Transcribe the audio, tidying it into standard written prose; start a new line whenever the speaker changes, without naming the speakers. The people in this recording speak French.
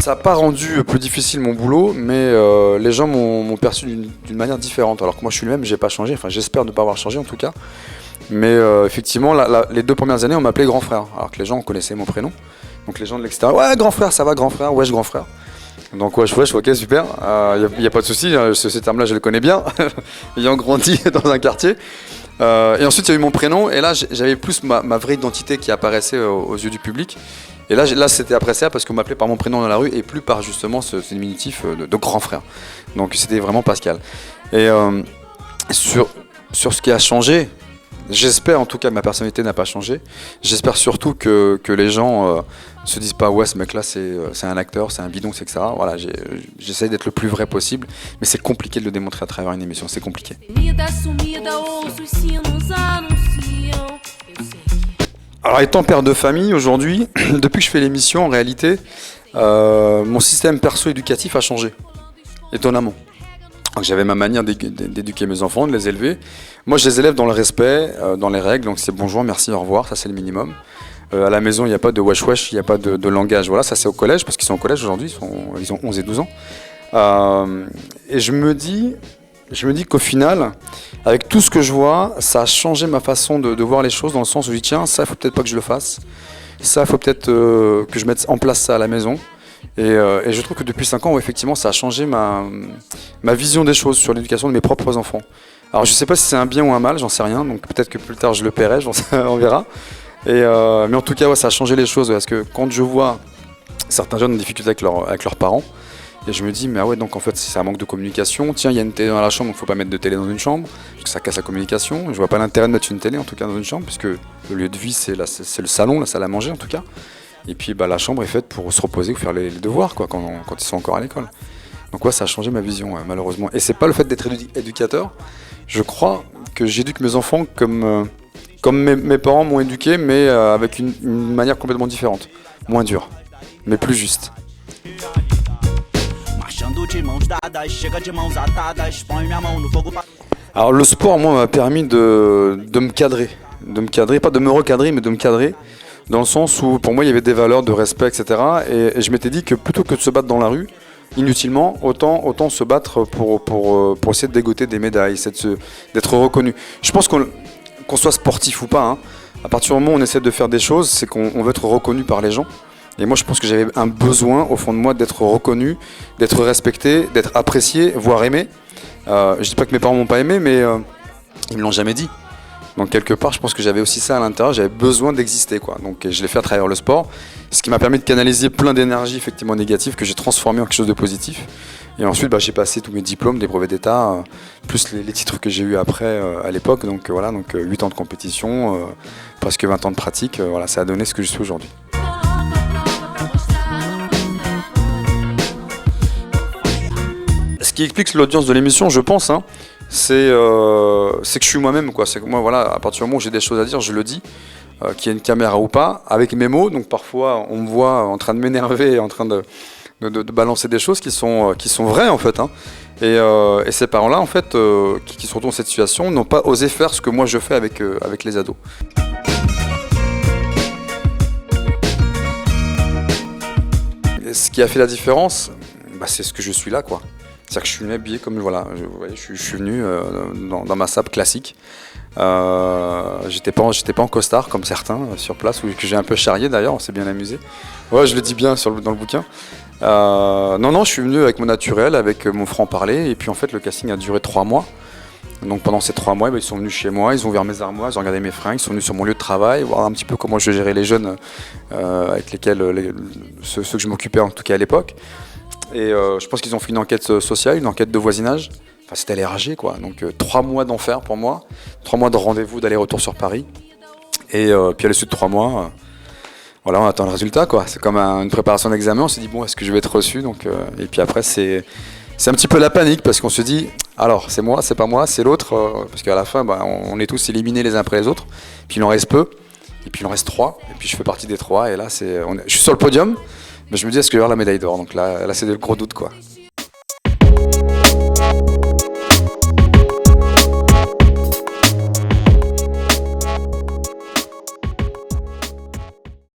Ça n'a pas rendu plus difficile mon boulot, mais les gens m'ont perçu d'une manière différente. Alors que moi je suis le même, j'ai pas changé, enfin j'espère ne pas avoir changé en tout cas. Mais effectivement, les 2 premières années, on m'appelait grand frère, alors que les gens connaissaient mon prénom. Donc les gens de l'extérieur, ouais grand frère, ça va grand frère, wesh grand frère. Donc wesh, ok super, y a pas de souci, ce terme-là je le connais bien, ayant grandi dans un quartier. Et ensuite il y a eu mon prénom, et là j'avais plus ma vraie identité qui apparaissait aux yeux du public. Et là c'était appréciable parce qu'on m'appelait par mon prénom dans la rue et plus par justement ce diminutif de grand frère. Donc c'était vraiment Pascal. Et sur ce qui a changé, j'espère en tout cas que ma personnalité n'a pas changé. J'espère surtout que les gens se disent pas ouais ce mec là c'est un acteur, c'est un bidon, etc. Voilà, j'essaye d'être le plus vrai possible, mais c'est compliqué de le démontrer à travers une émission, c'est compliqué. Alors étant père de famille aujourd'hui, depuis que je fais l'émission en réalité, mon système perso-éducatif a changé, étonnamment. Donc, j'avais ma manière d'éduquer mes enfants, de les élever. Moi je les élève dans le respect, dans les règles, donc c'est bonjour, merci, au revoir, ça c'est le minimum. À la maison il n'y a pas de wesh wesh, il n'y a pas de langage, voilà, ça c'est au collège, parce qu'ils sont au collège aujourd'hui, ils ont 11 et 12 ans. Et je me dis qu'au final, avec tout ce que je vois, ça a changé ma façon de voir les choses, dans le sens où je dis tiens, ça il faut peut-être pas que je le fasse, ça il faut peut-être que je mette en place ça à la maison. Et je trouve que depuis 5 ans, effectivement, ça a changé ma vision des choses sur l'éducation de mes propres enfants. Alors je sais pas si c'est un bien ou un mal, j'en sais rien, donc peut-être que plus tard je le paierai, on verra. Mais en tout cas, ouais, ça a changé les choses, parce que quand je vois certains jeunes en difficulté avec leurs parents, et je me dis, mais ah ouais, donc en fait c'est un manque de communication. Tiens, il y a une télé dans la chambre, donc il ne faut pas mettre de télé dans une chambre, parce que ça casse la communication. Je vois pas l'intérêt de mettre une télé, en tout cas dans une chambre, puisque le lieu de vie c'est le salon, la salle à manger en tout cas. Et puis la chambre est faite pour se reposer ou faire les devoirs quoi, quand ils sont encore à l'école. Donc ouais, ça a changé ma vision, malheureusement. Et c'est pas le fait d'être éducateur. Je crois que j'éduque mes enfants comme mes parents m'ont éduqué, mais avec une manière complètement différente. Moins dure, mais plus juste. Alors le sport, moi, m'a permis de me cadrer. Pas de me recadrer, mais de me cadrer. Dans le sens où pour moi il y avait des valeurs de respect, etc. Et je m'étais dit que plutôt que de se battre dans la rue, inutilement, autant se battre pour essayer de dégoter des médailles, d'être reconnu. Je pense qu'on soit sportif ou pas, à partir du moment où on essaie de faire des choses, c'est qu'on veut être reconnu par les gens. Et moi je pense que j'avais un besoin au fond de moi d'être reconnu, d'être respecté, d'être apprécié, voire aimé. Je dis pas que mes parents m'ont pas aimé, mais ils me l'ont jamais dit. Donc quelque part, je pense que j'avais aussi ça à l'intérieur, j'avais besoin d'exister quoi. Donc je l'ai fait à travers le sport, ce qui m'a permis de canaliser plein d'énergie effectivement négative que j'ai transformé en quelque chose de positif. Et ensuite, j'ai passé tous mes diplômes, des brevets d'État, plus les titres que j'ai eu après à l'époque. Donc voilà, 8 ans de compétition, presque 20 ans de pratique. Voilà, ça a donné ce que je suis aujourd'hui. Ce qui explique l'audience de l'émission, je pense, c'est que je suis moi-même, quoi. C'est que moi, voilà, à partir du moment où j'ai des choses à dire, je le dis, qu'il y ait une caméra ou pas, avec mes mots. Donc parfois, on me voit en train de m'énerver, en train de balancer des choses qui sont vraies, en fait. Et ces parents-là, en fait, qui se retrouvent dans cette situation, n'ont pas osé faire ce que moi je fais avec les ados. Et ce qui a fait la différence, c'est ce que je suis là, quoi. C'est-à-dire que je suis venu habillé comme voilà, je suis venu dans ma sape classique. J'étais pas en costard comme certains sur place, ou que j'ai un peu charrié d'ailleurs, on s'est bien amusé. Ouais, je le dis bien dans le bouquin. Non, je suis venu avec mon naturel, avec mon franc-parler, et puis en fait le casting a duré 3 mois. Donc pendant ces 3 mois, ils sont venus chez moi, ils ont ouvert mes armoires, ils ont regardé mes fringues, ils sont venus sur mon lieu de travail, voir un petit peu comment je gérais les jeunes avec lesquels ceux que je m'occupais en tout cas à l'époque. Et je pense qu'ils ont fait une enquête sociale, une enquête de voisinage. Enfin, c'était les RG, quoi. Donc 3 mois d'enfer pour moi, 3 mois de rendez-vous d'aller-retour sur Paris. Et puis à l'issue de 3 mois, voilà, on attend le résultat, quoi. C'est comme une préparation d'examen. On s'est dit bon, est-ce que je vais être reçu? Donc, et puis après, c'est un petit peu la panique parce qu'on se dit alors c'est moi, c'est pas moi, c'est l'autre. Parce qu'à la fin, on est tous éliminés les uns après les autres. Puis il en reste peu. Et puis il en reste 3. Et puis je fais partie des 3. Et là, je suis sur le podium. Mais je me dis, est-ce que je vais avoir la médaille d'or? Donc là c'est le gros doute, quoi.